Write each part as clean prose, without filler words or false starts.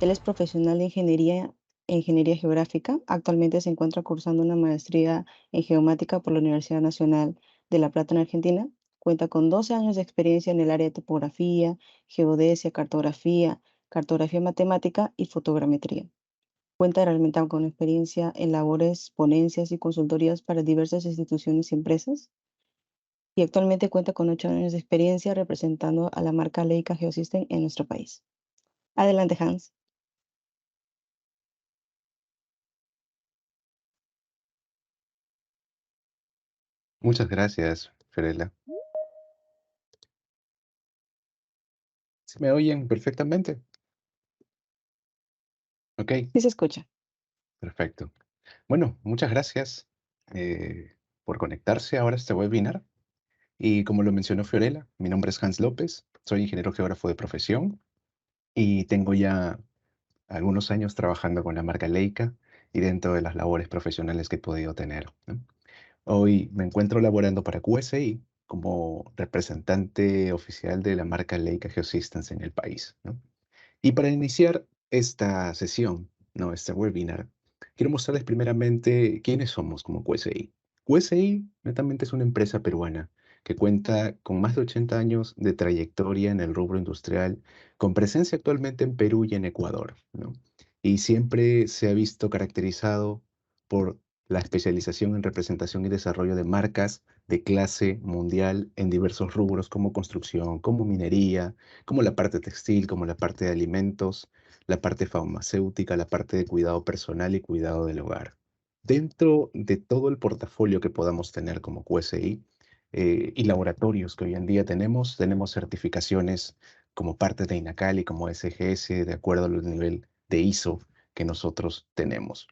Él es profesional de ingeniería geográfica. Actualmente se encuentra cursando una maestría en geomática por la Universidad Nacional de La Plata en Argentina. Cuenta con 12 años de experiencia en el área de topografía, geodesia, cartografía matemática y fotogrametría. Cuenta realmente con experiencia en labores, ponencias y consultorías para diversas instituciones y empresas. Y actualmente cuenta con 8 años de experiencia representando a la marca Leica Geosystem en nuestro país. Adelante, Hans. Muchas gracias, Fiorella. ¿Se me oyen perfectamente? Ok, Sí se escucha. perfecto. Bueno, muchas gracias por conectarse ahora a este webinar. Y como lo mencionó Fiorella, mi nombre es Hans López, soy ingeniero geógrafo de profesión y tengo ya algunos años trabajando con la marca Leica y dentro de las labores profesionales que he podido tener, ¿no? Hoy me encuentro laborando para QSI como representante oficial de la marca Leica Geosystems en el país, ¿no? Y para iniciar esta sesión, ¿no? Este webinar, quiero mostrarles primeramente quiénes somos como QSI. QSI netamente es una empresa peruana que cuenta con más de 80 años de trayectoria en el rubro industrial, con presencia actualmente en Perú y en Ecuador, ¿no? Y siempre se ha visto caracterizado por la especialización en representación y desarrollo de marcas de clase mundial en diversos rubros como construcción, como minería, como la parte textil, como la parte de alimentos, la parte farmacéutica, la parte de cuidado personal y cuidado del hogar. Dentro de todo el portafolio que podamos tener como QSI y laboratorios que hoy en día tenemos certificaciones como parte de INACAL y como SGS de acuerdo al nivel de ISO que nosotros tenemos.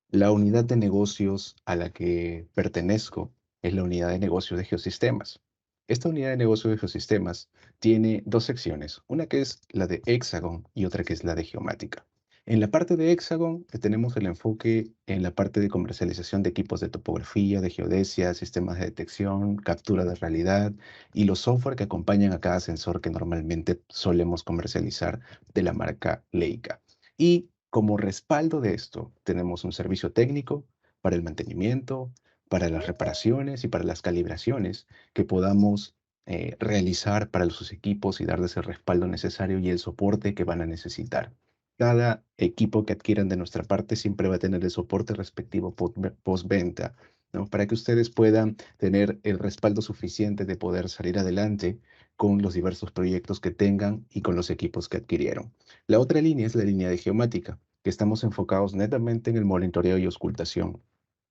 La unidad de negocios a la que pertenezco es la unidad de negocios de geosistemas. Esta unidad de negocios de geosistemas tiene dos secciones, una que es la de Hexagon y otra que es la de geomática. En la parte de Hexagon tenemos el enfoque en la parte de comercialización de equipos de topografía, de geodesia, sistemas de detección, captura de realidad y los software que acompañan a cada sensor que normalmente solemos comercializar de la marca Leica. Y como respaldo de esto, tenemos un servicio técnico para el mantenimiento, para las reparaciones y para las calibraciones que podamos realizar para sus equipos y darles el respaldo necesario y el soporte que van a necesitar. Cada equipo que adquieran de nuestra parte siempre va a tener el soporte respectivo postventa, ¿no? Para que ustedes puedan tener el respaldo suficiente de poder salir adelante con los diversos proyectos que tengan y con los equipos que adquirieron. La otra línea es la línea de geomática, que estamos enfocados netamente en el monitoreo y auscultación,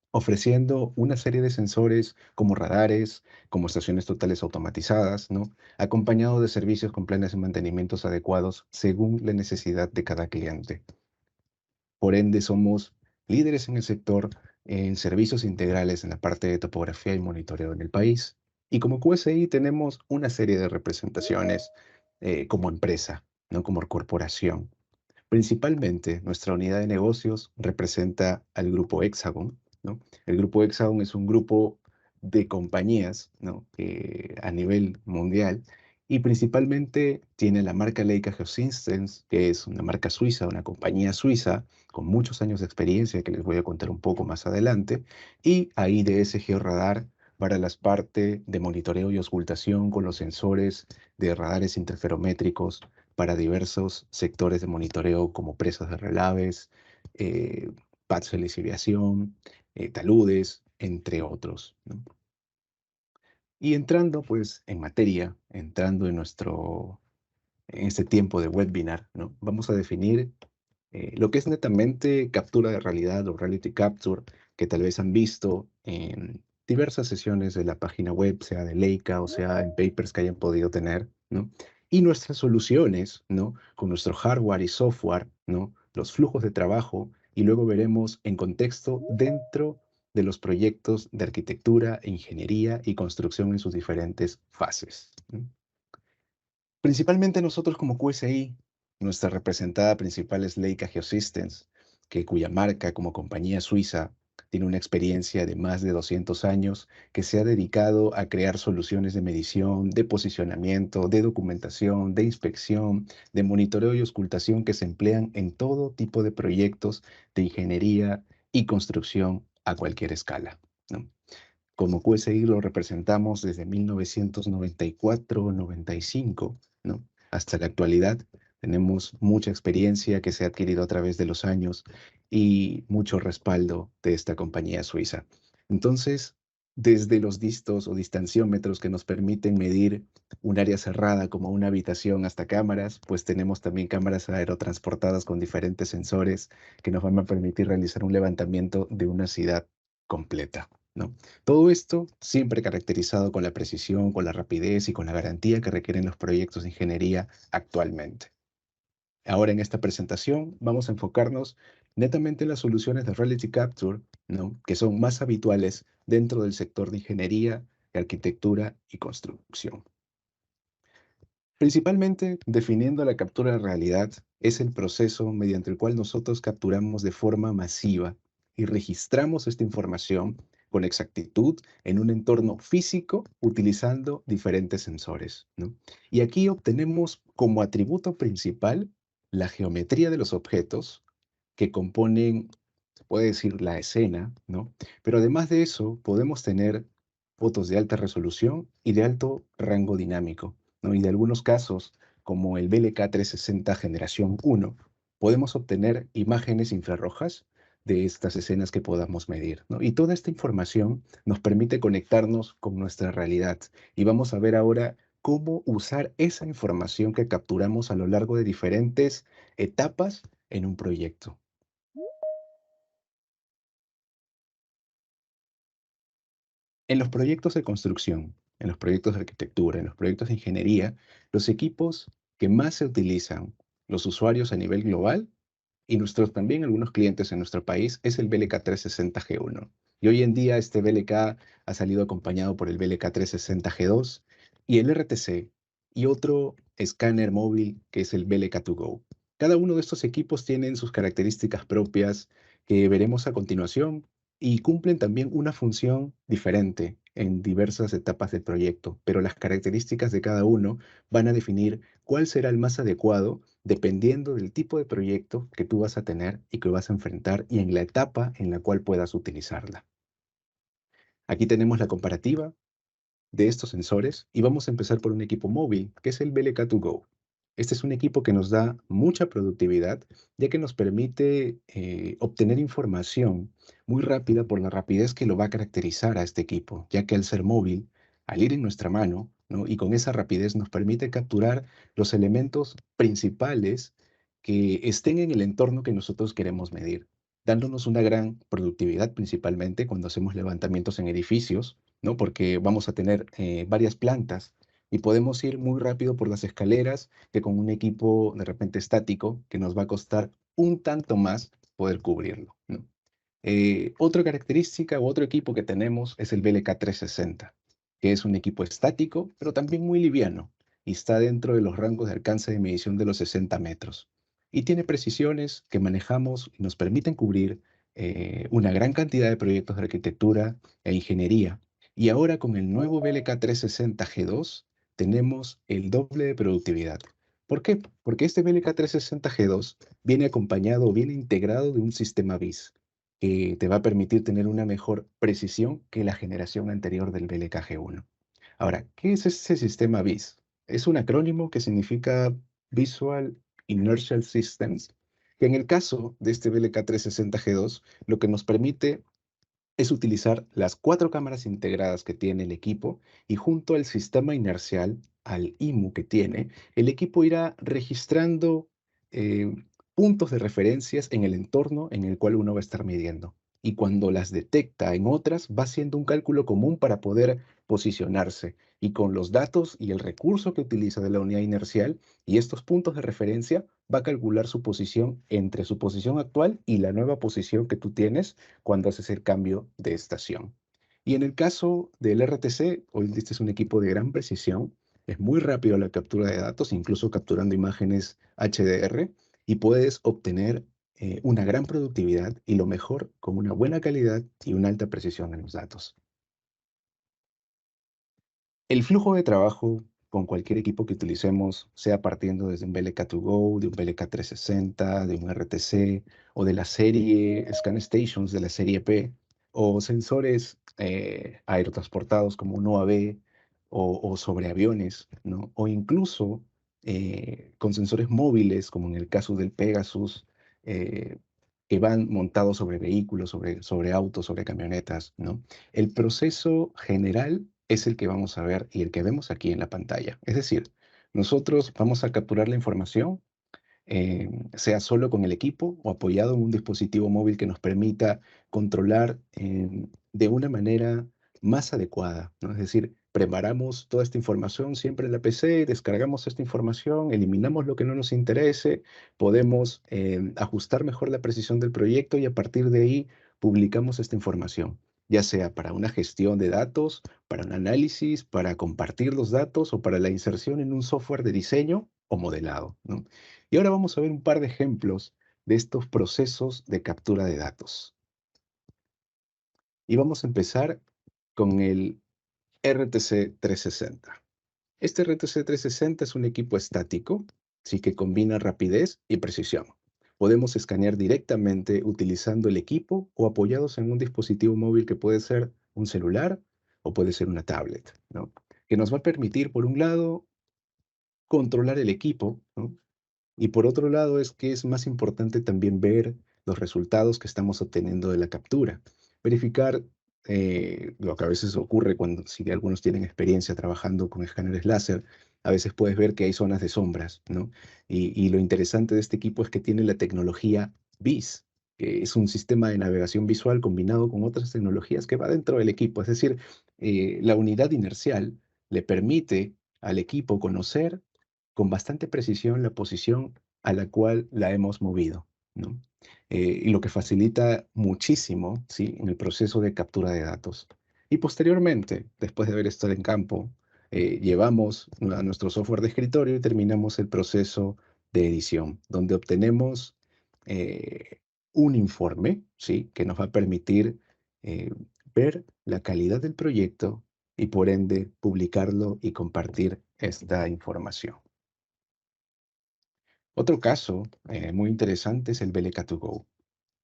ofreciendo una serie de sensores como radares, como estaciones totales automatizadas, ¿no? Acompañado de servicios con planes de mantenimiento adecuados según la necesidad de cada cliente. Por ende, somos líderes en el sector en servicios integrales en la parte de topografía y monitoreo en el país. Y como QSI tenemos una serie de representaciones como empresa, no como corporación. Principalmente, nuestra unidad de negocios representa al grupo Hexagon, ¿no? El grupo Hexagon es un grupo de compañías, ¿no? A nivel mundial y principalmente tiene la marca Leica Geosystems, que es una marca suiza, una compañía suiza con muchos años de experiencia que les voy a contar un poco más adelante, y AIDS Georadar para las partes de monitoreo y auscultación con los sensores de radares interferométricos para diversos sectores de monitoreo como presas de relaves, eh, pads de lisiviación, taludes, entre otros, ¿no? Y entrando pues en materia, entrando en este tiempo de webinar, ¿no? Vamos a definir lo que es netamente captura de realidad o reality capture, que tal vez han visto en diversas sesiones de la página web, sea de Leica o sea en papers que hayan podido tener, ¿no? Y nuestras soluciones, ¿no? Con nuestro hardware y software, ¿no? Los flujos de trabajo, y luego veremos en contexto dentro de los proyectos de arquitectura, ingeniería y construcción en sus diferentes fases, ¿no? Principalmente nosotros como QSI, nuestra representada principal es Leica Geosystems, cuya marca como compañía suiza tiene una experiencia de más de 200 años que se ha dedicado a crear soluciones de medición, de posicionamiento, de documentación, de inspección, de monitoreo y auscultación que se emplean en todo tipo de proyectos de ingeniería y construcción a cualquier escala, ¿no? Como QSI lo representamos desde 1994-95, ¿no? Hasta la actualidad. Tenemos mucha experiencia que se ha adquirido a través de los años y mucho respaldo de esta compañía suiza. Entonces, desde los distos o distanciómetros que nos permiten medir un área cerrada como una habitación hasta cámaras, pues tenemos también cámaras aerotransportadas con diferentes sensores que nos van a permitir realizar un levantamiento de una ciudad completa, ¿no? Todo esto siempre caracterizado con la precisión, con la rapidez y con la garantía que requieren los proyectos de ingeniería actualmente. Ahora en esta presentación vamos a enfocarnos netamente en las soluciones de Reality Capture, ¿no? Que son más habituales dentro del sector de ingeniería, de arquitectura y construcción. Principalmente, definiendo la captura de realidad, es el proceso mediante el cual nosotros capturamos de forma masiva y registramos esta información con exactitud en un entorno físico utilizando diferentes sensores, ¿no? Y aquí obtenemos como atributo principal la geometría de los objetos que componen, se puede decir, la escena, ¿no? Pero además de eso, podemos tener fotos de alta resolución y de alto rango dinámico, ¿no? Y de algunos casos, como el BLK 360 generación 1, podemos obtener imágenes infrarrojas de estas escenas que podamos medir, ¿no? Y toda esta información nos permite conectarnos con nuestra realidad. Y vamos a ver ahora cómo usar esa información que capturamos a lo largo de diferentes etapas en un proyecto. En los proyectos de construcción, en los proyectos de arquitectura, en los proyectos de ingeniería, los equipos que más se utilizan los usuarios a nivel global y nuestros también algunos clientes en nuestro país es el BLK 360 G1. Y hoy en día este BLK ha salido acompañado por el BLK 360 G2 y el RTC y otro escáner móvil que es el BLK2Go. Cada uno de estos equipos tienen sus características propias que veremos a continuación y cumplen también una función diferente en diversas etapas del proyecto, pero las características de cada uno van a definir cuál será el más adecuado dependiendo del tipo de proyecto que tú vas a tener y que vas a enfrentar y en la etapa en la cual puedas utilizarla. Aquí tenemos la comparativa de estos sensores y vamos a empezar por un equipo móvil, que es el BLK2Go. Este es un equipo que nos da mucha productividad, ya que nos permite obtener información muy rápida por la rapidez que lo va a caracterizar a este equipo, ya que al ser móvil, al ir en nuestra mano, ¿no? Y con esa rapidez nos permite capturar los elementos principales que estén en el entorno que nosotros queremos medir, dándonos una gran productividad principalmente cuando hacemos levantamientos en edificios, ¿no? Porque vamos a tener varias plantas y podemos ir muy rápido por las escaleras que con un equipo de repente estático que nos va a costar un tanto más poder cubrirlo, ¿no? Otra característica u otro equipo que tenemos es el BLK 360, que es un equipo estático, pero también muy liviano y está dentro de los rangos de alcance de medición de los 60 metros. Y tiene precisiones que manejamos y nos permiten cubrir una gran cantidad de proyectos de arquitectura e ingeniería. Y ahora con el nuevo BLK 360 G2 tenemos el doble de productividad. ¿Por qué? Porque este BLK 360 G2 viene acompañado o viene integrado de un sistema BIS que te va a permitir tener una mejor precisión que la generación anterior del BLK G1. Ahora, ¿qué es ese sistema BIS? Es un acrónimo que significa Visual Inertial Systems, que en el caso de este BLK 360 G2, lo que nos permite es utilizar las 4 cámaras integradas que tiene el equipo y junto al sistema inercial, al IMU que tiene, el equipo irá registrando eh, puntos de referencias en el entorno en el cual uno va a estar midiendo. Y cuando las detecta en otras, va haciendo un cálculo común para poder posicionarse. Y con los datos y el recurso que utiliza de la unidad inercial y estos puntos de referencia, va a calcular su posición entre su posición actual y la nueva posición que tú tienes cuando haces el cambio de estación. Y en el caso del RTC, hoy este es un equipo de gran precisión, es muy rápido la captura de datos, incluso capturando imágenes HDR, y puedes obtener una gran productividad y lo mejor, con una buena calidad y una alta precisión en los datos. El flujo de trabajo con cualquier equipo que utilicemos, sea partiendo desde un BLK2GO, de un BLK360, de un RTC o de la serie Scan Stations de la serie P, o sensores aerotransportados como un UAV o sobre aviones, ¿no? O incluso con sensores móviles, como en el caso del Pegasus, eh, que van montados sobre vehículos, sobre autos, sobre camionetas, ¿no? El proceso general es el que vamos a ver y el que vemos aquí en la pantalla. Es decir, nosotros vamos a capturar la información, sea solo con el equipo o apoyado en un dispositivo móvil que nos permita controlar de una manera más adecuada, ¿no? Es decir, preparamos toda esta información siempre en la PC, descargamos esta información, eliminamos lo que no nos interese, podemos ajustar mejor la precisión del proyecto y a partir de ahí publicamos esta información, ya sea para una gestión de datos, para un análisis, para compartir los datos o para la inserción en un software de diseño o modelado, ¿no? Y ahora vamos a ver un par de ejemplos de estos procesos de captura de datos. Y vamos a empezar con el RTC 360. Este RTC 360 es un equipo estático, sí que combina rapidez y precisión. Podemos escanear directamente utilizando el equipo o apoyados en un dispositivo móvil que puede ser un celular o puede ser una tablet, ¿no? Que nos va a permitir, por un lado, controlar el equipo, ¿no? Y por otro lado, es que es más importante también ver los resultados que estamos obteniendo de la captura. Verificar lo que a veces ocurre cuando, si algunos tienen experiencia trabajando con escáneres láser, a veces puedes ver que hay zonas de sombras, ¿no? Y lo interesante de este equipo es que tiene la tecnología BIS, que es un sistema de navegación visual combinado con otras tecnologías que va dentro del equipo. Es decir, la unidad inercial le permite al equipo conocer con bastante precisión la posición a la cual la hemos movido, ¿no? Y lo que facilita muchísimo, ¿sí? En el proceso de captura de datos. Y posteriormente, después de haber estado en campo, llevamos a nuestro software de escritorio y terminamos el proceso de edición, donde obtenemos eh, un informe, ¿sí? Que nos va a permitir eh, ver la calidad del proyecto y por ende publicarlo y compartir esta información. Otro caso muy interesante es el BLK2GO.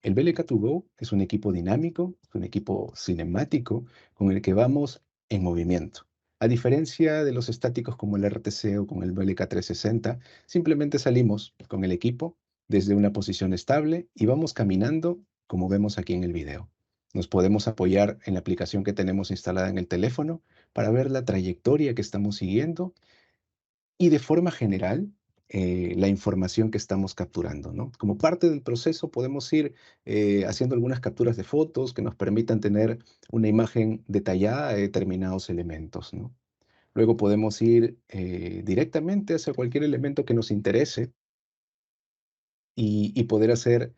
El BLK2GO es un equipo dinámico, es un equipo cinemático con el que vamos en movimiento. A diferencia de los estáticos como el RTC o con el BLK360, simplemente salimos con el equipo desde una posición estable y vamos caminando como vemos aquí en el video. Nos podemos apoyar en la aplicación que tenemos instalada en el teléfono para ver la trayectoria que estamos siguiendo y de forma general, la información que estamos capturando, ¿no? Como parte del proceso podemos ir haciendo algunas capturas de fotos que nos permitan tener una imagen detallada de determinados elementos, ¿no? Luego podemos ir directamente hacia cualquier elemento que nos interese y poder hacer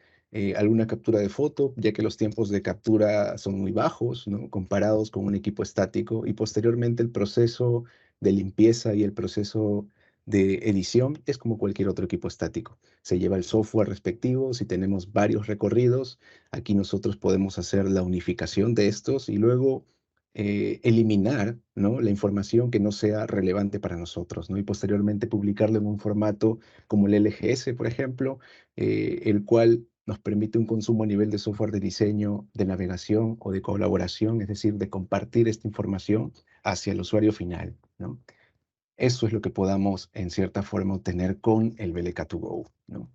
alguna captura de foto, ya que los tiempos de captura son muy bajos, ¿no? Comparados con un equipo estático y posteriormente el proceso de limpieza y el proceso de edición es como cualquier otro equipo estático. Se lleva el software respectivo, si tenemos varios recorridos, aquí nosotros podemos hacer la unificación de estos y luego eliminar, ¿no? La información que no sea relevante para nosotros, ¿no? Y posteriormente publicarlo en un formato como el LGS, por ejemplo, el cual nos permite un consumo a nivel de software de diseño, de navegación o de colaboración, es decir, de compartir esta información hacia el usuario final, ¿no? Eso es lo que podamos, en cierta forma, obtener con el BLK2GO, ¿no?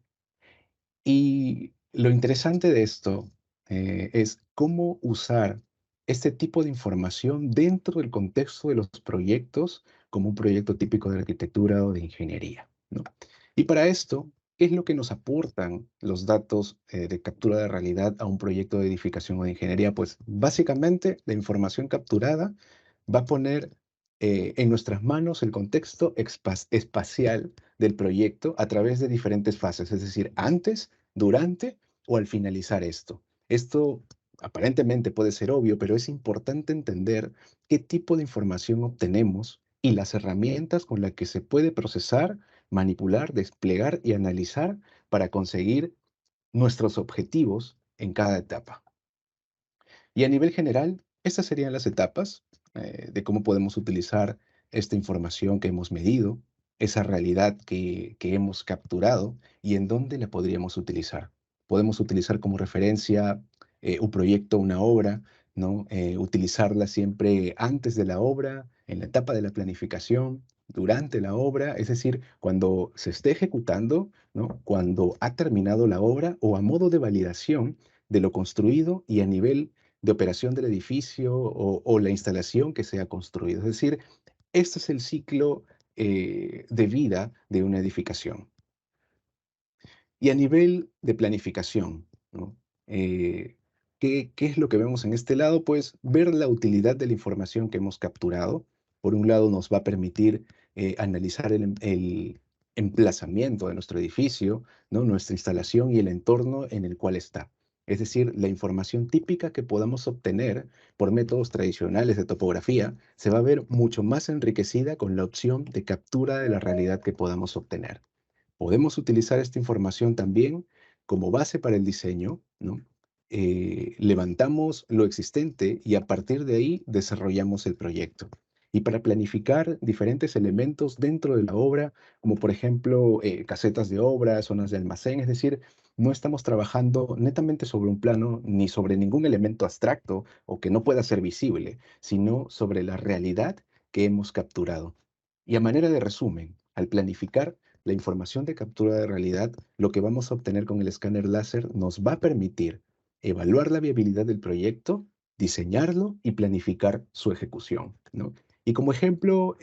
Y lo interesante de esto es cómo usar este tipo de información dentro del contexto de los proyectos, como un proyecto típico de arquitectura o de ingeniería, ¿no? Y para esto, ¿qué es lo que nos aportan los datos de captura de realidad a un proyecto de edificación o de ingeniería? Pues básicamente la información capturada va a poner en nuestras manos el contexto espacial del proyecto a través de diferentes fases, es decir, antes, durante o al finalizar esto. Esto aparentemente puede ser obvio, pero es importante entender qué tipo de información obtenemos y las herramientas con las que se puede procesar, manipular, desplegar y analizar para conseguir nuestros objetivos en cada etapa. Y a nivel general, estas serían las etapas de cómo podemos utilizar esta información que hemos medido, esa realidad que hemos capturado y en dónde la podríamos utilizar. Podemos utilizar como referencia un proyecto, una obra, ¿no? Utilizarla siempre antes de la obra, en la etapa de la planificación, durante la obra, es decir, cuando se esté ejecutando, ¿no? Cuando ha terminado la obra o a modo de validación de lo construido y a nivel de operación del edificio o la instalación que se ha construido. Es decir, este es el ciclo de vida de una edificación. Y a nivel de planificación, ¿no? ¿Qué es lo que vemos en este lado? Pues ver la utilidad de la información que hemos capturado. Por un lado, nos va a permitir analizar el emplazamiento de nuestro edificio, ¿no? Nuestra instalación y el entorno en el cual está. Es decir, la información típica que podamos obtener por métodos tradicionales de topografía se va a ver mucho más enriquecida con la opción de captura de la realidad que podamos obtener. Podemos utilizar esta información también como base para el diseño, ¿no? Levantamos lo existente y a partir de ahí desarrollamos el proyecto. Y para planificar diferentes elementos dentro de la obra, como por ejemplo casetas de obra, zonas de almacén, es decir, no estamos trabajando netamente sobre un plano ni sobre ningún elemento abstracto o que no pueda ser visible, sino sobre la realidad que hemos capturado. Y a manera de resumen, al planificar, la información de captura de realidad, lo que vamos a obtener con el escáner láser nos va a permitir evaluar la viabilidad del proyecto, diseñarlo y planificar su ejecución, ¿no? Y como ejemplo,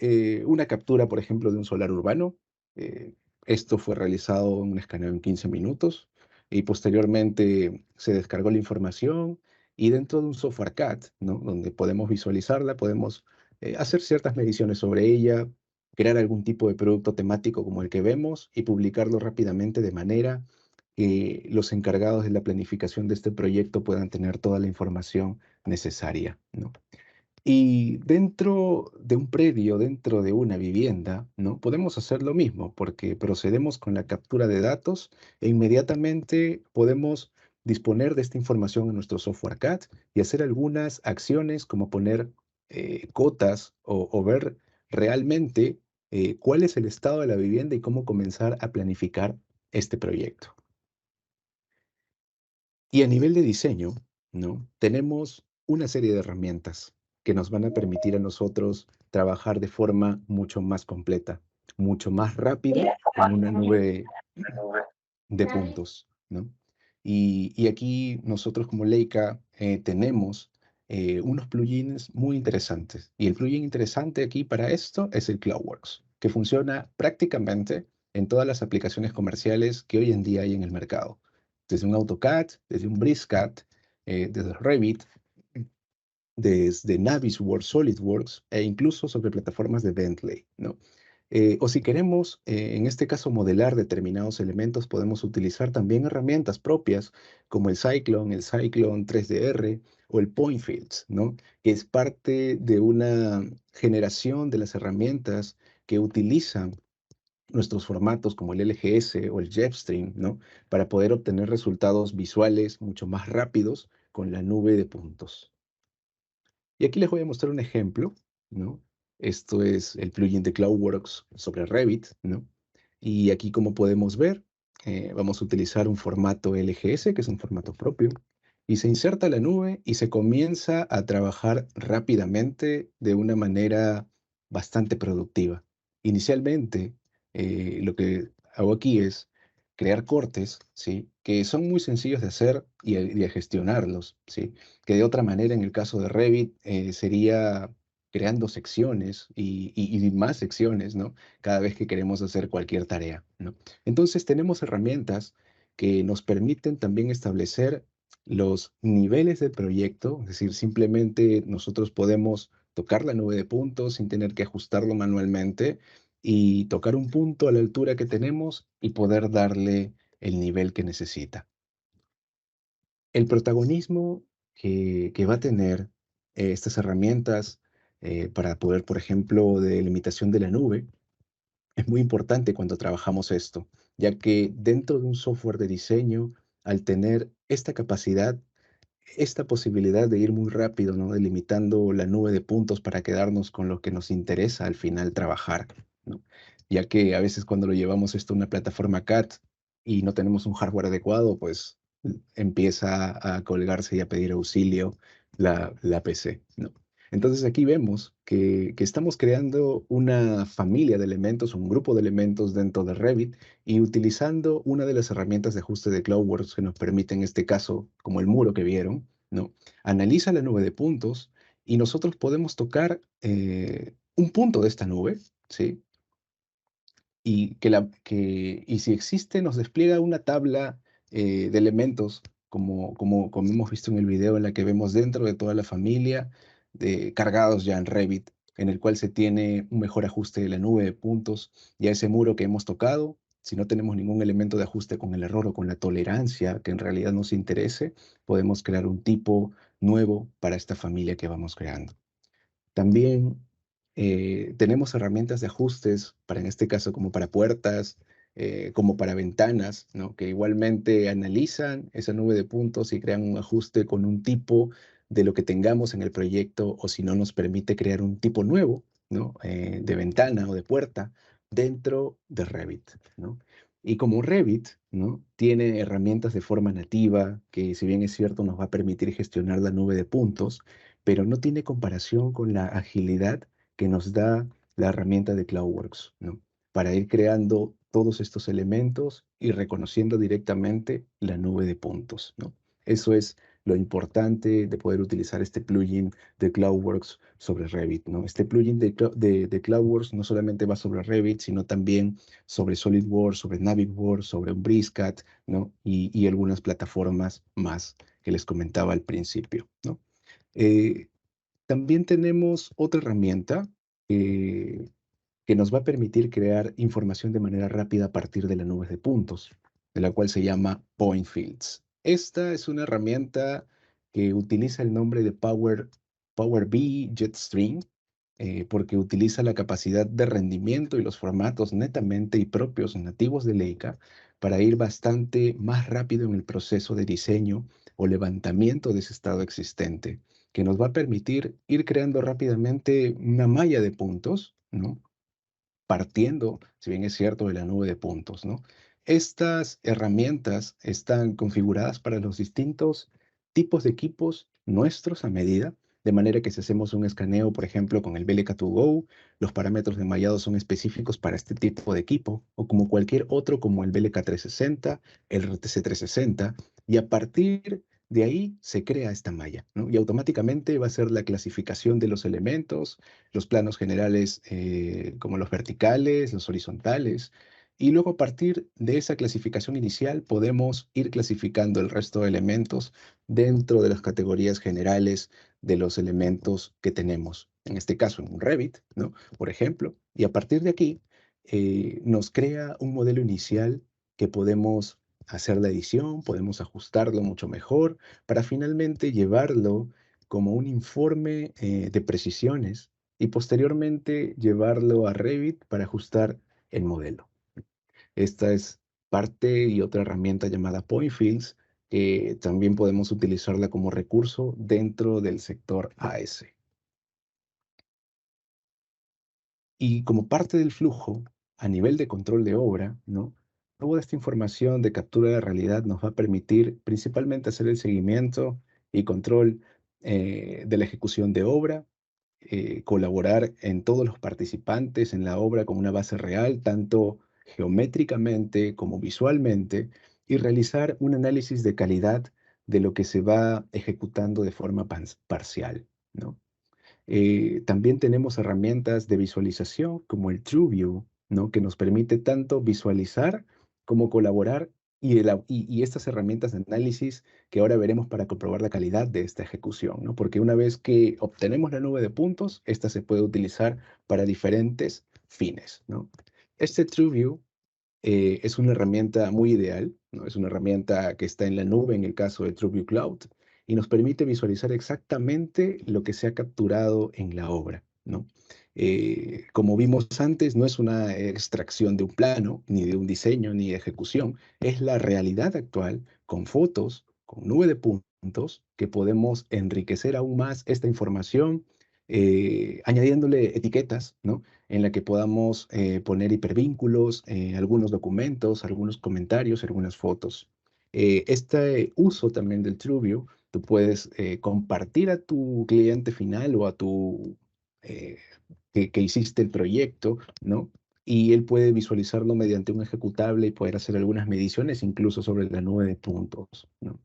una captura, por ejemplo, de un solar urbano. eh, Esto fue realizado en un escaneo en 15 minutos y posteriormente se descargó la información y dentro de un software CAD, ¿no? Donde podemos visualizarla, podemos hacer ciertas mediciones sobre ella, crear algún tipo de producto temático como el que vemos y publicarlo rápidamente de manera que los encargados de la planificación de este proyecto puedan tener toda la información necesaria, ¿no? Y dentro de un predio, dentro de una vivienda, ¿no? Podemos hacer lo mismo porque procedemos con la captura de datos e inmediatamente podemos disponer de esta información en nuestro software CAD y hacer algunas acciones como poner cotas o ver realmente cuál es el estado de la vivienda y cómo comenzar a planificar este proyecto. Y a nivel de diseño, ¿no? Tenemos una serie de herramientas que nos van a permitir a nosotros trabajar de forma mucho más completa, mucho más rápida en una nube de puntos, ¿no? Y aquí nosotros como Leica tenemos unos plugins muy interesantes. Y el plugin interesante aquí para esto es el CloudWorks, que funciona prácticamente en todas las aplicaciones comerciales que hoy en día hay en el mercado. Desde un AutoCAD, desde un BricsCAD, desde Revit, desde Navisworks, SolidWorks e incluso sobre plataformas de Bentley, ¿no? O si queremos, en este caso, modelar determinados elementos, podemos utilizar también herramientas propias como el Cyclone 3DR o el PointFields, ¿no? Que es parte de una generación de las herramientas que utilizan nuestros formatos como el LGS o el Jetstream, ¿no? Para poder obtener resultados visuales mucho más rápidos con la nube de puntos. Y aquí les voy a mostrar un ejemplo, ¿no? Esto es el plugin de CloudWorks sobre Revit, ¿no? Y aquí, como podemos ver, vamos a utilizar un formato LGS, que es un formato propio, y se inserta la nube y se comienza a trabajar rápidamente de una manera bastante productiva. Inicialmente, lo que hago aquí es crear cortes, ¿sí? Que son muy sencillos de hacer y a gestionarlos, ¿sí? Que de otra manera, en el caso de Revit, sería creando secciones y más secciones, ¿no? Cada vez que queremos hacer cualquier tarea, ¿no? Entonces, tenemos herramientas que nos permiten también establecer los niveles del proyecto, es decir, simplemente nosotros podemos tocar la nube de puntos sin tener que ajustarlo manualmente y tocar un punto a la altura que tenemos y poder darle el nivel que necesita. El protagonismo que va a tener estas herramientas para poder, por ejemplo, de limitación de la nube, es muy importante cuando trabajamos esto, ya que dentro de un software de diseño al tener esta capacidad, esta posibilidad de ir muy rápido, ¿no? Delimitando la nube de puntos para quedarnos con lo que nos interesa al final trabajar, ¿no? Ya que a veces cuando lo llevamos esto a una plataforma CAD y no tenemos un hardware adecuado, pues empieza a colgarse y a pedir auxilio la PC, ¿no? Entonces aquí vemos que estamos creando una familia de elementos, un grupo de elementos dentro de Revit y utilizando una de las herramientas de ajuste de CloudWorks que nos permite en este caso, como el muro que vieron, ¿no? Analiza la nube de puntos y nosotros podemos tocar un punto de esta nube, ¿sí? Y si existe, nos despliega una tabla de elementos, como hemos visto en el video, en la que vemos dentro de toda la familia, cargados ya en Revit, en el cual se tiene un mejor ajuste de la nube de puntos y a ese muro que hemos tocado. Si no tenemos ningún elemento de ajuste con el error o con la tolerancia que en realidad nos interese, podemos crear un tipo nuevo para esta familia que vamos creando. También tenemos herramientas de ajustes para, en este caso, como para puertas, como para ventanas, ¿no? Que igualmente analizan esa nube de puntos y crean un ajuste con un tipo de lo que tengamos en el proyecto, o si no, nos permite crear un tipo nuevo, ¿no? De ventana o de puerta dentro de Revit, ¿no? Y como Revit, ¿no? Tiene herramientas de forma nativa, que si bien es cierto, nos va a permitir gestionar la nube de puntos, pero no tiene comparación con la agilidad que nos da la herramienta de CloudWorks, ¿no? Para ir creando todos estos elementos y reconociendo directamente la nube de puntos, ¿no? Eso es lo importante de poder utilizar este plugin de CloudWorks sobre Revit, ¿no? Este plugin de CloudWorks no solamente va sobre Revit, sino también sobre SolidWorks, sobre Navisworks, sobre Briscat, ¿no? Y algunas plataformas más que les comentaba al principio, ¿no? Eh, También tenemos otra herramienta eh, que nos va a permitir crear información de manera rápida a partir de las nubes de puntos, de la cual se llama Point Fields. Esta es una herramienta que utiliza el nombre de Power BI Jetstream, porque utiliza la capacidad de rendimiento y los formatos netamente y propios nativos de Leica para ir bastante más rápido en el proceso de diseño o levantamiento de ese estado existente, que nos va a permitir ir creando rápidamente una malla de puntos, ¿no? Partiendo, si bien es cierto, de la nube de puntos, ¿no? Estas herramientas están configuradas para los distintos tipos de equipos nuestros a medida, de manera que si hacemos un escaneo, por ejemplo, con el BLK2GO, los parámetros de mallado son específicos para este tipo de equipo, o como cualquier otro, como el BLK360, el RTC360, y a partir de ahí se crea esta malla, ¿no? Y automáticamente va a ser la clasificación de los elementos, los planos generales como los verticales, los horizontales, y luego a partir de esa clasificación inicial podemos ir clasificando el resto de elementos dentro de las categorías generales de los elementos que tenemos, en este caso en un Revit, ¿no? Por ejemplo, y a partir de aquí nos crea un modelo inicial que podemos hacer la edición, podemos ajustarlo mucho mejor para finalmente llevarlo como un informe de precisiones y posteriormente llevarlo a Revit para ajustar el modelo. Esta es parte y otra herramienta llamada Point Fields, que también podemos utilizarla como recurso dentro del sector AS. Y como parte del flujo, a nivel de control de obra, ¿no? Toda esta información de captura de realidad nos va a permitir principalmente hacer el seguimiento y control de la ejecución de obra, colaborar en todos los participantes en la obra con una base real, tanto geométricamente como visualmente, y realizar un análisis de calidad de lo que se va ejecutando de forma parcial, ¿no? También tenemos herramientas de visualización como el TrueView, ¿no? Que nos permite tanto visualizar como colaborar y estas herramientas de análisis que ahora veremos para comprobar la calidad de esta ejecución, ¿no? Porque una vez que obtenemos la nube de puntos, esta se puede utilizar para diferentes fines, ¿no? Este TrueView es una herramienta muy ideal, ¿no? Es una herramienta que está en la nube en el caso de TrueView Cloud y nos permite visualizar exactamente lo que se ha capturado en la obra, ¿no? Como vimos antes, no es una extracción de un plano, ni de un diseño, ni de ejecución, es la realidad actual con fotos, con nube de puntos, que podemos enriquecer aún más esta información, añadiéndole etiquetas, ¿no? En la que podamos poner hipervínculos, algunos documentos, algunos comentarios, algunas fotos. Este uso también del TrueView, tú puedes compartir a tu cliente final o a tu eh, que hiciste el proyecto, ¿no? Y él puede visualizarlo mediante un ejecutable y poder hacer algunas mediciones, incluso sobre la nube de puntos, ¿no?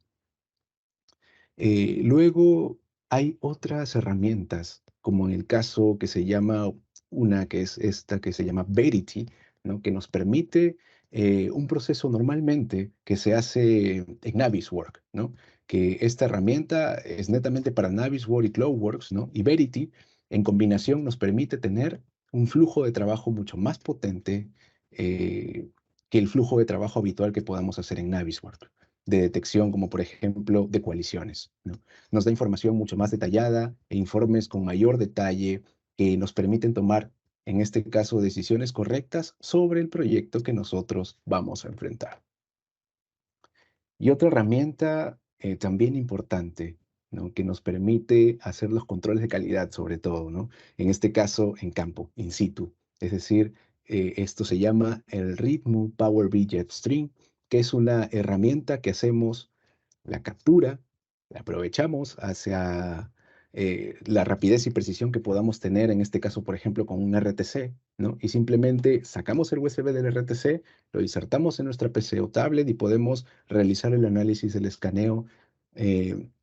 Luego hay otras herramientas, como en el caso que se llama, una que es esta que se llama Verity, ¿no? Que nos permite un proceso normalmente que se hace en Navisworks, ¿no? Que esta herramienta es netamente para Navisworks y CloudWorks, ¿no? Y Verity en combinación nos permite tener un flujo de trabajo mucho más potente que el flujo de trabajo habitual que podamos hacer en Navisworks de detección, como por ejemplo de coaliciones, ¿no? Nos da información mucho más detallada e informes con mayor detalle que nos permiten tomar, en este caso, decisiones correctas sobre el proyecto que nosotros vamos a enfrentar. Y otra herramienta también importante, ¿no? Que nos permite hacer los controles de calidad, sobre todo, ¿no? En este caso, en campo, in situ. Es decir, esto se llama el Rhythm Power BI Jetstream, que es una herramienta que hacemos la captura, la aprovechamos hacia la rapidez y precisión que podamos tener, en este caso, por ejemplo, con un RTC, ¿no? Y simplemente sacamos el USB del RTC, lo insertamos en nuestra PC o tablet y podemos realizar el análisis, el escaneo,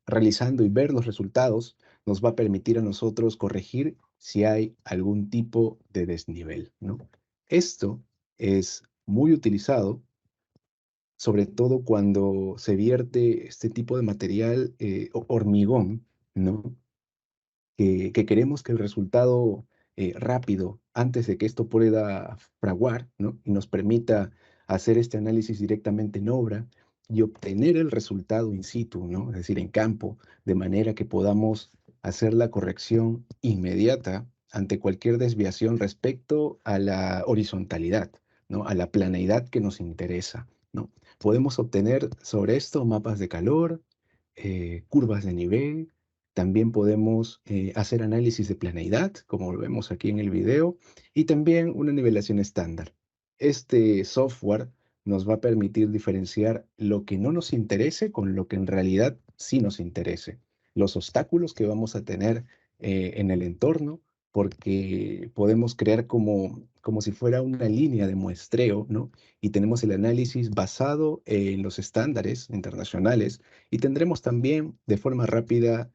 realizando y ver los resultados, nos va a permitir a nosotros corregir si hay algún tipo de desnivel, ¿no? Esto es muy utilizado sobre todo cuando se vierte este tipo de material, hormigón, ¿no? Que queremos que el resultado rápido, antes de que esto pueda fraguar, ¿no? Y nos permita hacer este análisis directamente en obra y obtener el resultado in situ, ¿no? Es decir, en campo, de manera que podamos hacer la corrección inmediata ante cualquier desviación respecto a la horizontalidad, ¿no? A la planeidad que nos interesa, ¿no? Podemos obtener sobre esto mapas de calor, curvas de nivel, también podemos hacer análisis de planeidad, como lo vemos aquí en el video, y también una nivelación estándar. Este software nos va a permitir diferenciar lo que no nos interese con lo que en realidad sí nos interese. Los obstáculos que vamos a tener en el entorno, porque podemos crear como si fuera una línea de muestreo, ¿no? Y tenemos el análisis basado en los estándares internacionales y tendremos también de forma rápida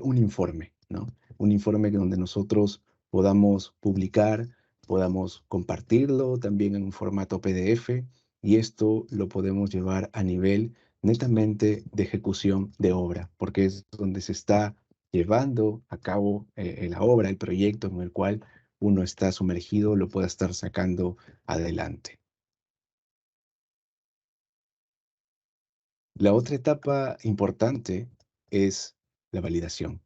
un informe, ¿no? Un informe donde nosotros podamos publicar, podamos compartirlo también en un formato PDF y esto lo podemos llevar a nivel netamente de ejecución de obra, porque es donde se está llevando a cabo la obra, el proyecto en el cual uno está sumergido, lo pueda estar sacando adelante. La otra etapa importante es la validación.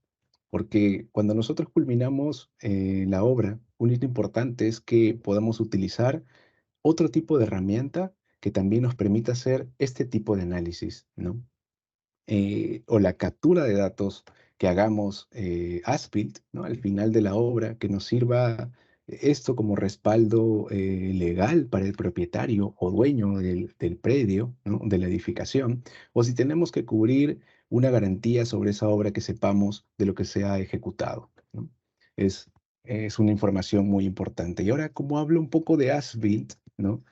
Porque cuando nosotros culminamos la obra, un hito importante es que podamos utilizar otro tipo de herramienta que también nos permita hacer este tipo de análisis, ¿no? O la captura de datos que hagamos as-built, ¿no? Al final de la obra, que nos sirva esto como respaldo legal para el propietario o dueño del predio, ¿no? De la edificación, o si tenemos que cubrir una garantía sobre esa obra que sepamos de lo que se ha ejecutado, ¿no? Es, es una información muy importante. Y ahora, como hablo un poco de as-built, ¿no?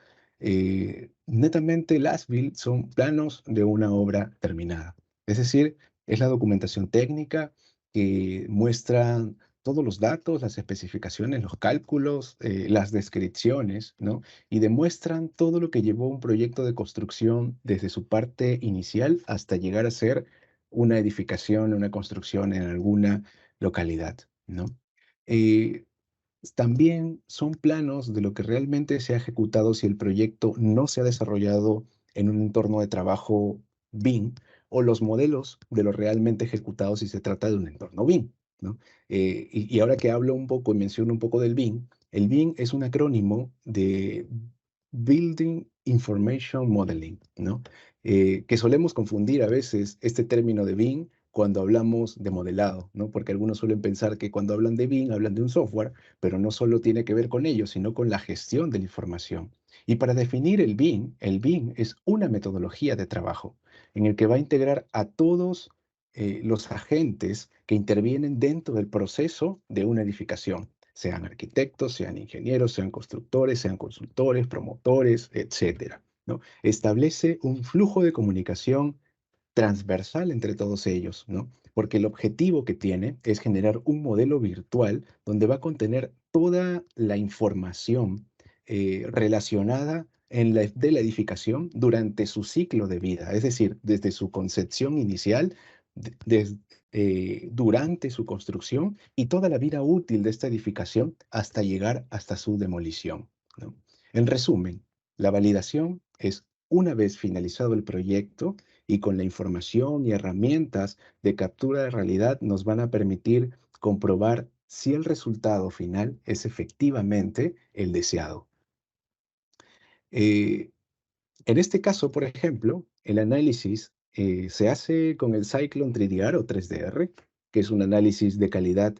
Netamente el as-built son planos de una obra terminada. Es decir, es la documentación técnica que muestra todos los datos, las especificaciones, los cálculos, las descripciones, ¿no? Y demuestran todo lo que llevó un proyecto de construcción desde su parte inicial hasta llegar a ser una edificación, una construcción en alguna localidad, ¿no? Eh, También son planos de lo que realmente se ha ejecutado si el proyecto no se ha desarrollado en un entorno de trabajo BIM o los modelos de lo realmente ejecutado si se trata de un entorno BIM. ¿no? Y ahora que hablo un poco y menciono un poco del BIM, el BIM es un acrónimo de Building Information Modeling, ¿no? Que solemos confundir a veces este término de BIM cuando hablamos de modelado, ¿no? Porque algunos suelen pensar que cuando hablan de BIM hablan de un software, pero no solo tiene que ver con ello, sino con la gestión de la información. Y para definir el BIM es una metodología de trabajo en el que va a integrar a todos los agentes que intervienen dentro del proceso de una edificación, sean arquitectos, sean ingenieros, sean constructores, sean consultores, promotores, etcétera, ¿no? Establece un flujo de comunicación transversal entre todos ellos, ¿no? Porque el objetivo que tiene es generar un modelo virtual donde va a contener toda la información relacionada de la edificación durante su ciclo de vida, es decir, desde su concepción inicial, durante su construcción y toda la vida útil de esta edificación hasta llegar hasta su demolición, ¿no? En resumen, la validación es una vez finalizado el proyecto y con la información y herramientas de captura de realidad nos van a permitir comprobar si el resultado final es efectivamente el deseado. Eh, en este caso, por ejemplo, el análisis se hace con el Cyclone 3DR o 3DR, que es un análisis de calidad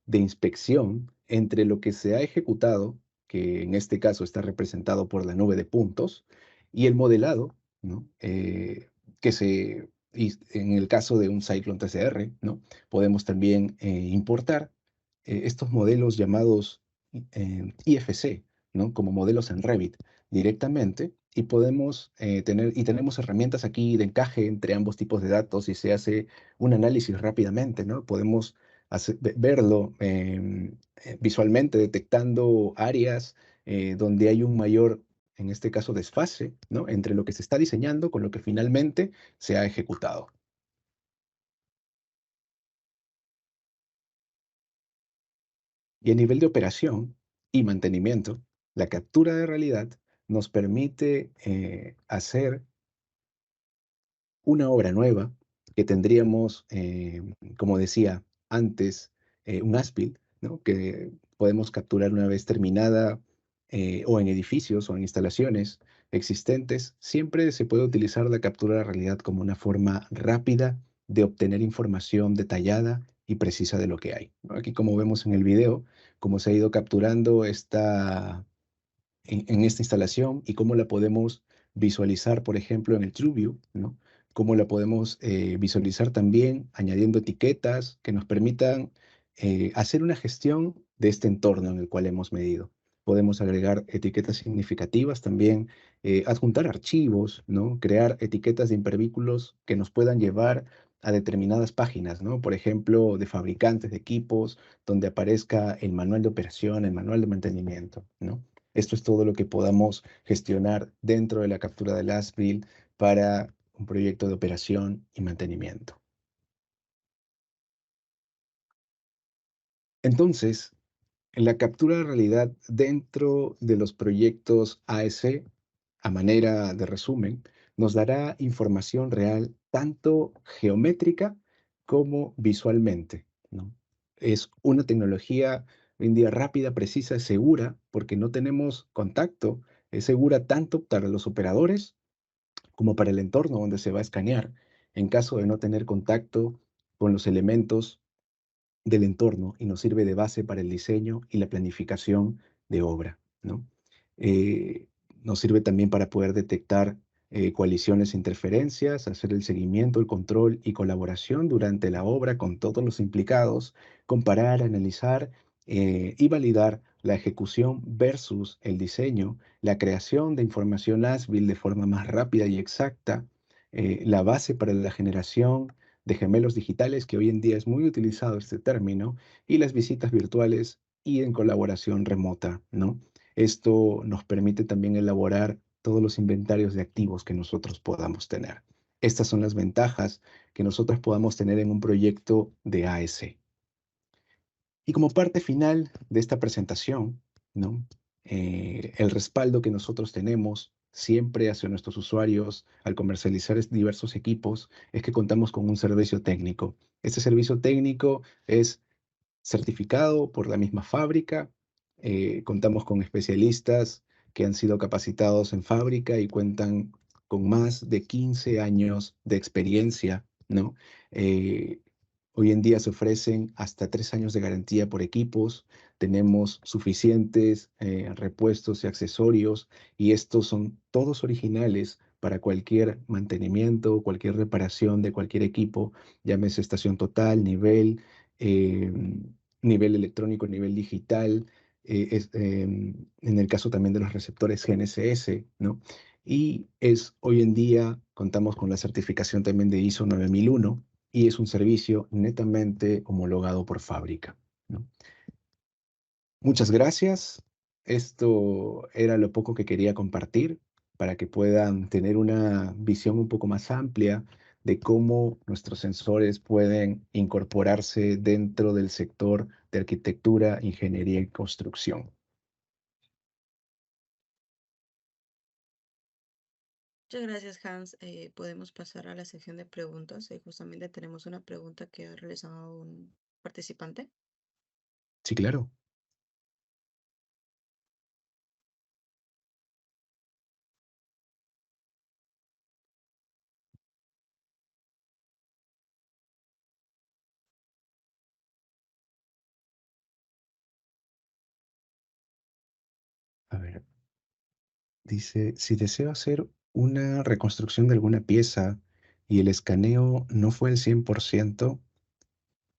de inspección entre lo que se ha ejecutado, que en este caso está representado por la nube de puntos, y el modelado, ¿no? Y en el caso de un Cyclone 3DR, ¿no? Podemos también importar estos modelos llamados IFC, ¿no? Como modelos en Revit directamente y podemos tenemos herramientas aquí de encaje entre ambos tipos de datos y se hace un análisis rápidamente, ¿no? Podemos verlo visualmente detectando áreas donde hay un mayor, en este caso, desfase, ¿no? Entre lo que se está diseñando con lo que finalmente se ha ejecutado. Y a nivel de operación y mantenimiento, la captura de realidad nos permite hacer una obra nueva que tendríamos, como decía antes, un as-built, ¿no? Que podemos capturar una vez terminada, o en edificios o en instalaciones existentes, siempre se puede utilizar la captura de realidad como una forma rápida de obtener información detallada y precisa de lo que hay, ¿no? Aquí, como vemos en el video, cómo se ha ido capturando en esta instalación y cómo la podemos visualizar, por ejemplo, en el TrueView, ¿no? Cómo la podemos visualizar también añadiendo etiquetas que nos permitan hacer una gestión de este entorno en el cual hemos medido. Podemos agregar etiquetas significativas también, adjuntar archivos, ¿no? Crear etiquetas de impervínculos que nos puedan llevar a determinadas páginas, ¿no? Por ejemplo, de fabricantes de equipos, donde aparezca el manual de operación, el manual de mantenimiento, ¿no? Esto es todo lo que podamos gestionar dentro de la captura del ASBIL para un proyecto de operación y mantenimiento. Entonces, la captura de realidad dentro de los proyectos AS, a manera de resumen, nos dará información real tanto geométrica como visualmente, ¿no? Es una tecnología hoy en día rápida, precisa, segura, porque no tenemos contacto. Es segura tanto para los operadores como para el entorno donde se va a escanear, en caso de no tener contacto con los elementos del entorno y nos sirve de base para el diseño y la planificación de obra, ¿no? Eh, Nos sirve también para poder detectar coaliciones e interferencias, hacer el seguimiento, el control y colaboración durante la obra con todos los implicados, comparar, analizar y validar la ejecución versus el diseño, la creación de información ASBIL de forma más rápida y exacta, la base para la generación de gemelos digitales, que hoy en día es muy utilizado este término, y las visitas virtuales y en colaboración remota, ¿no? Esto nos permite también elaborar todos los inventarios de activos que nosotros podamos tener. Estas son las ventajas que nosotros podamos tener en un proyecto de AS. Y como parte final de esta presentación, ¿no? El respaldo que nosotros tenemos siempre hacia nuestros usuarios al comercializar diversos equipos es que contamos con un servicio técnico. Este servicio técnico es certificado por la misma fábrica. Contamos con especialistas que han sido capacitados en fábrica y cuentan con más de 15 años de experiencia, ¿no? Eh, Hoy en día se ofrecen hasta 3 años de garantía por equipos, tenemos suficientes repuestos y accesorios, y estos son todos originales para cualquier mantenimiento, cualquier reparación de cualquier equipo, llámese estación total, eh, nivel electrónico, nivel digital, en el caso también de los receptores GNSS, ¿no? Y hoy en día contamos con la certificación también de ISO 9001 y es un servicio netamente homologado por fábrica, ¿no? Muchas gracias. Esto era lo poco que quería compartir para que puedan tener una visión un poco más amplia de cómo nuestros sensores pueden incorporarse dentro del sector de arquitectura, ingeniería y construcción. Muchas gracias, Hans. Podemos pasar a la sección de preguntas. Justamente tenemos una pregunta que ha realizado un participante. Sí, claro. A ver, dice, si deseo hacer una reconstrucción de alguna pieza y el escaneo no fue el 100%,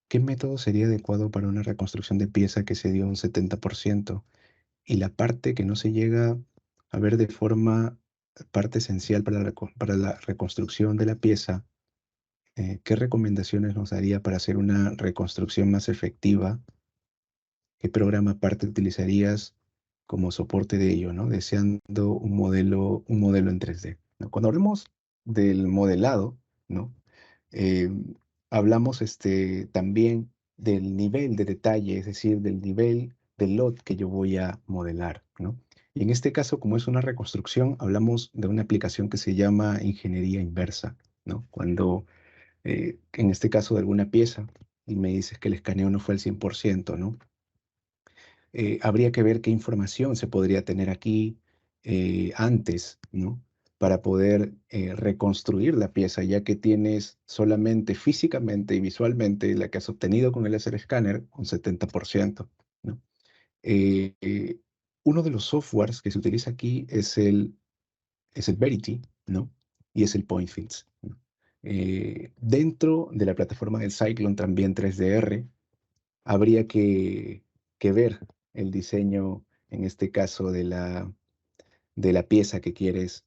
¿qué método sería adecuado para una reconstrucción de pieza que se dio un 70%? Y la parte que no se llega a ver de forma parte esencial para para la reconstrucción de la pieza, ¿qué recomendaciones nos daría para hacer una reconstrucción más efectiva? ¿Qué programa aparte utilizarías como soporte de ello, ¿no? Deseando un modelo en 3D, ¿no? Cuando hablamos del modelado, ¿no? Eh, hablamos también del nivel de detalle, es decir, del nivel del lot que yo voy a modelar, ¿no? Y en este caso, como es una reconstrucción, hablamos de una aplicación que se llama ingeniería inversa, ¿no? Cuando, en este caso de alguna pieza, y me dices que el escaneo no fue al 100%, ¿no? Habría que ver qué información se podría tener aquí antes, ¿no? Para poder reconstruir la pieza, ya que tienes solamente físicamente y visualmente la que has obtenido con el láser escáner, un 70%, ¿no? Eh, eh, Uno de los softwares que se utiliza aquí es el Verity, ¿no? Y es el PointFields, ¿no? Dentro de la plataforma del Cyclone también 3DR, habría que ver el diseño, en este caso, de la pieza que quieres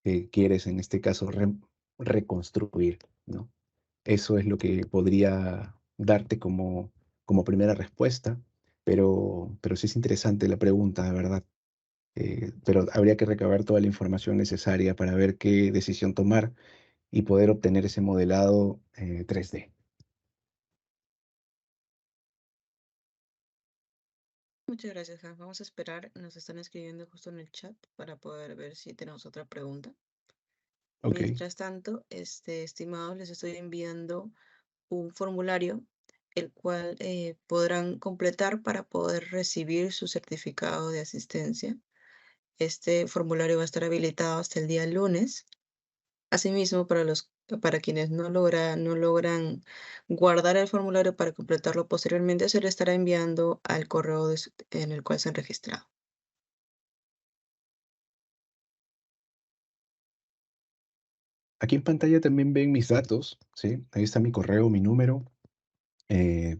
en este caso, reconstruir, ¿no? Eso es lo que podría darte como primera respuesta, pero sí es interesante la pregunta, de verdad. Pero habría que recabar toda la información necesaria para ver qué decisión tomar y poder obtener ese modelado 3D. Muchas gracias, Hans. Vamos a esperar. Nos están escribiendo justo en el chat para poder ver si tenemos otra pregunta. Ok. Mientras tanto, estimados, les estoy enviando un formulario el cual podrán completar para poder recibir su certificado de asistencia. Este formulario va a estar habilitado hasta el día lunes. Asimismo, para quienes no logran guardar el formulario para completarlo posteriormente, se le estará enviando al correo en el cual se han registrado. Aquí en pantalla también ven mis datos, ¿sí? Ahí está mi correo, mi número.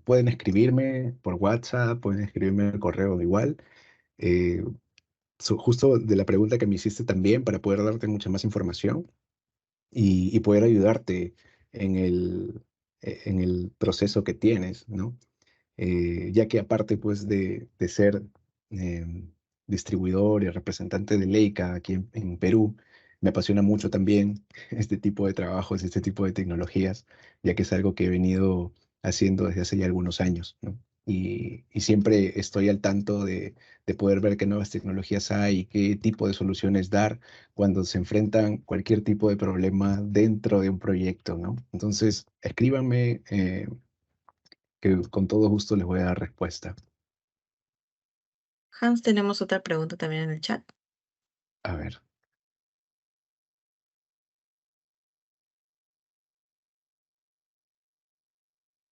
Pueden escribirme por WhatsApp, pueden escribirme al correo igual. Eh, Justo de la pregunta que me hiciste también, para poder darte mucha más información y poder ayudarte en en el proceso que tienes, ¿no? Ya que aparte pues de ser em, distribuidor y representante de Leica aquí en Perú, me apasiona mucho también este tipo de trabajos, este tipo de tecnologías, ya que es algo que he venido haciendo desde hace ya algunos años, ¿no? Y siempre estoy al tanto de poder ver qué nuevas tecnologías hay y qué tipo de soluciones dar cuando se enfrentan cualquier tipo de problema dentro de un proyecto, ¿no? Entonces, escríbanme, que con todo gusto les voy a dar respuesta. Hans, tenemos otra pregunta también en el chat. A ver,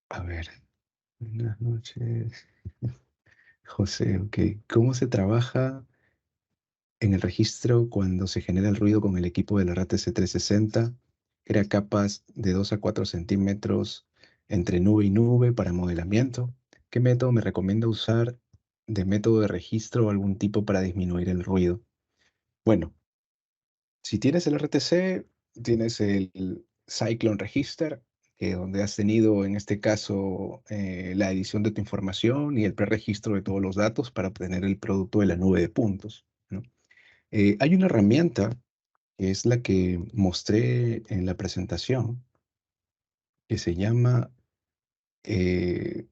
a ver. Buenas noches. José, ok. ¿Cómo se trabaja en el registro cuando se genera el ruido con el equipo del RTC 360? Crea capas de 2 a 4 centímetros entre nube y nube para modelamiento. ¿Qué método me recomienda usar de método de registro o algún tipo para disminuir el ruido? Bueno, si tienes el RTC, tienes el Cyclone Register, que donde has tenido en este caso la edición de tu información y el preregistro de todos los datos para obtener el producto de la nube de puntos, ¿no? Hay una herramienta que es la que mostré en la presentación, que se llama eh,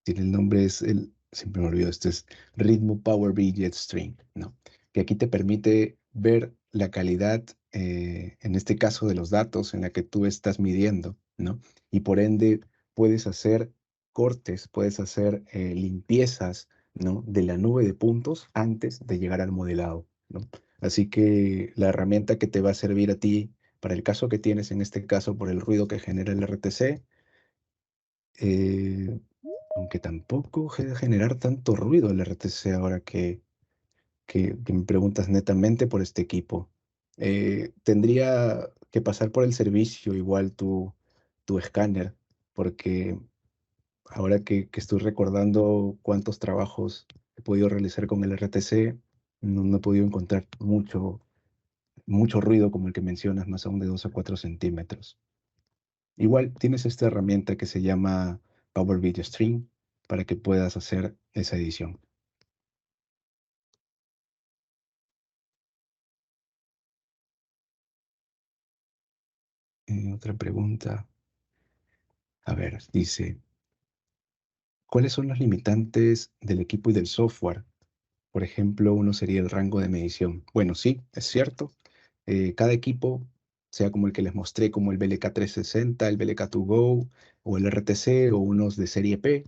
tiene el nombre, siempre me olvido, este es Ritmo Power BI Jetstream, ¿no? Que aquí te permite ver la calidad, en este caso de los datos en la que tú estás midiendo, ¿no? Y por ende puedes hacer cortes, puedes hacer limpiezas, ¿no? De la nube de puntos antes de llegar al modelado, ¿no? Así que la herramienta que te va a servir a ti para el caso que tienes, en este caso por el ruido que genera el RTC, eh, aunque tampoco generar tanto ruido el RTC ahora que me preguntas netamente por este equipo. Tendría que pasar por el servicio igual tu escáner, porque ahora que estoy recordando cuántos trabajos he podido realizar con el RTC, no he podido encontrar mucho ruido como el que mencionas, más aún de 2 a 4 centímetros. Igual tienes esta herramienta que se llama Power Video Stream para que puedas hacer esa edición. Otra pregunta. A ver, dice, ¿cuáles son los limitantes del equipo y del software? Por ejemplo, uno sería el rango de medición. Bueno, sí, es cierto. Cada equipo, sea como el que les mostré, como el BLK 360, el BLK2Go o el RTC o unos de serie P,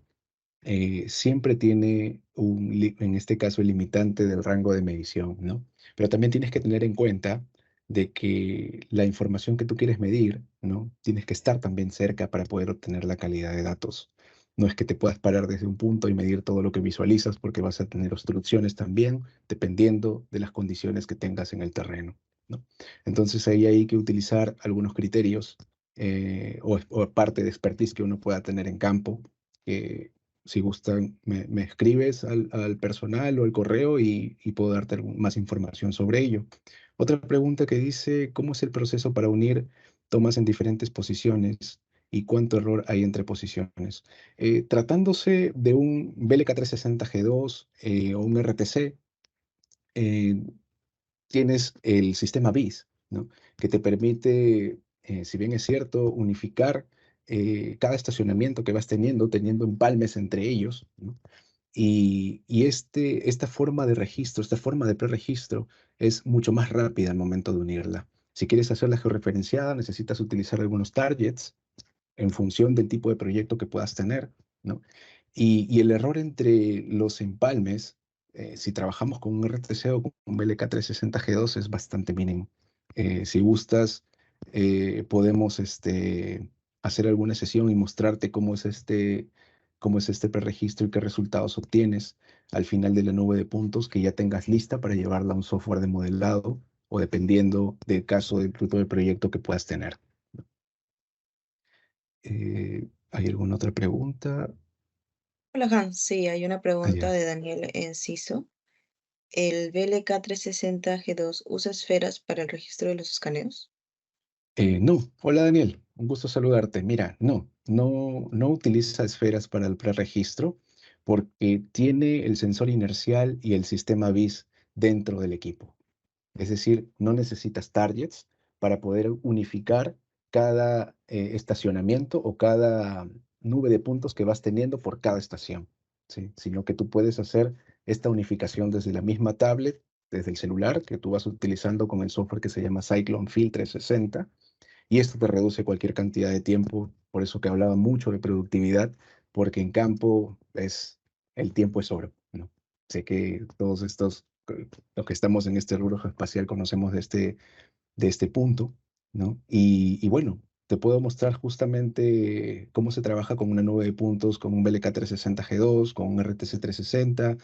siempre tiene en este caso, el limitante del rango de medición, ¿no? Pero también tienes que tener en cuenta de que la información que tú quieres medir, ¿no? Tienes que estar también cerca para poder obtener la calidad de datos. No es que te puedas parar desde un punto y medir todo lo que visualizas porque vas a tener obstrucciones también, dependiendo de las condiciones que tengas en el terreno, ¿no? Entonces ahí hay que utilizar algunos criterios o parte de expertise que uno pueda tener en campo, que si gustan, me escribes al personal o al correo y puedo darte más información sobre ello. Otra pregunta que dice, ¿cómo es el proceso para unir tomas en diferentes posiciones y cuánto error hay entre posiciones? Tratándose de un BLK 360 G2 o un RTC, eh, tienes el sistema BIS, ¿no? Que te permite, si bien es cierto, unificar cada estacionamiento que vas teniendo empalmes entre ellos, ¿no? Y esta forma de registro, esta forma de preregistro es mucho más rápida al momento de unirla. Si quieres hacerla georreferenciada, necesitas utilizar algunos targets en función del tipo de proyecto que puedas tener, ¿no? Y el error entre los empalmes, si trabajamos con un RTC o con un BLK 360 G2 es bastante mínimo. Si gustas, podemos hacer alguna sesión y mostrarte cómo es este preregistro y qué resultados obtienes al final de la nube de puntos que ya tengas lista para llevarla a un software de modelado o dependiendo del caso del fruto del proyecto que puedas tener. ¿Hay alguna otra pregunta? Hola Hans, sí, hay una pregunta Allá. de Daniel Enciso. ¿El BLK 360 G2 usa esferas para el registro de los escaneos? No, hola Daniel, un gusto saludarte. Mira, no utiliza esferas para el preregistro porque tiene el sensor inercial y el sistema BIS dentro del equipo. Es decir, no necesitas targets para poder unificar cada estacionamiento o cada nube de puntos que vas teniendo por cada estación, ¿sí? Sino que tú puedes hacer esta unificación desde la misma tablet, desde el celular que tú vas utilizando con el software que se llama Cyclone Field 360 y esto te reduce cualquier cantidad de tiempo, por eso que hablaba mucho de productividad, porque en campo el tiempo es oro, ¿no? Sé que todos estos, los que estamos en este rubro espacial conocemos de este punto, ¿no? Y bueno, te puedo mostrar justamente cómo se trabaja con una nube de puntos, con un BLK 360G2, con un RTC 360,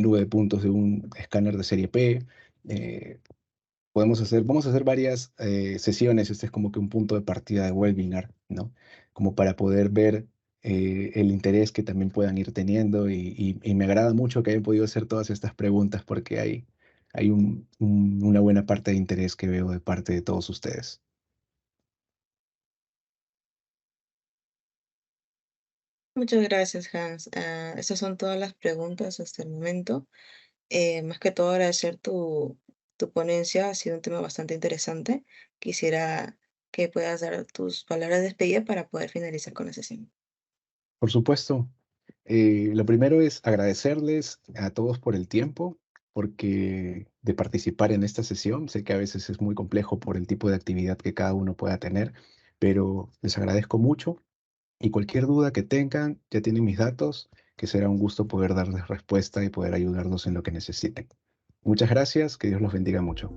nube de puntos de un escáner de serie P. eh, vamos a hacer varias sesiones, este es como que un punto de partida de webinar, ¿no? Como para poder ver el interés que también puedan ir teniendo y me agrada mucho que hayan podido hacer todas estas preguntas porque hay una buena parte de interés que veo de parte de todos ustedes. Muchas gracias, Hans. Esas son todas las preguntas hasta el momento. Más que todo agradecer tu ponencia, ha sido un tema bastante interesante. Quisiera que puedas dar tus palabras de despedida para poder finalizar con la sesión. Por supuesto, lo primero es agradecerles a todos por el tiempo, porque de participar en esta sesión, sé que a veces es muy complejo por el tipo de actividad que cada uno pueda tener, pero les agradezco mucho y cualquier duda que tengan, ya tienen mis datos, que será un gusto poder darles respuesta y poder ayudarlos en lo que necesiten. Muchas gracias, que Dios los bendiga mucho.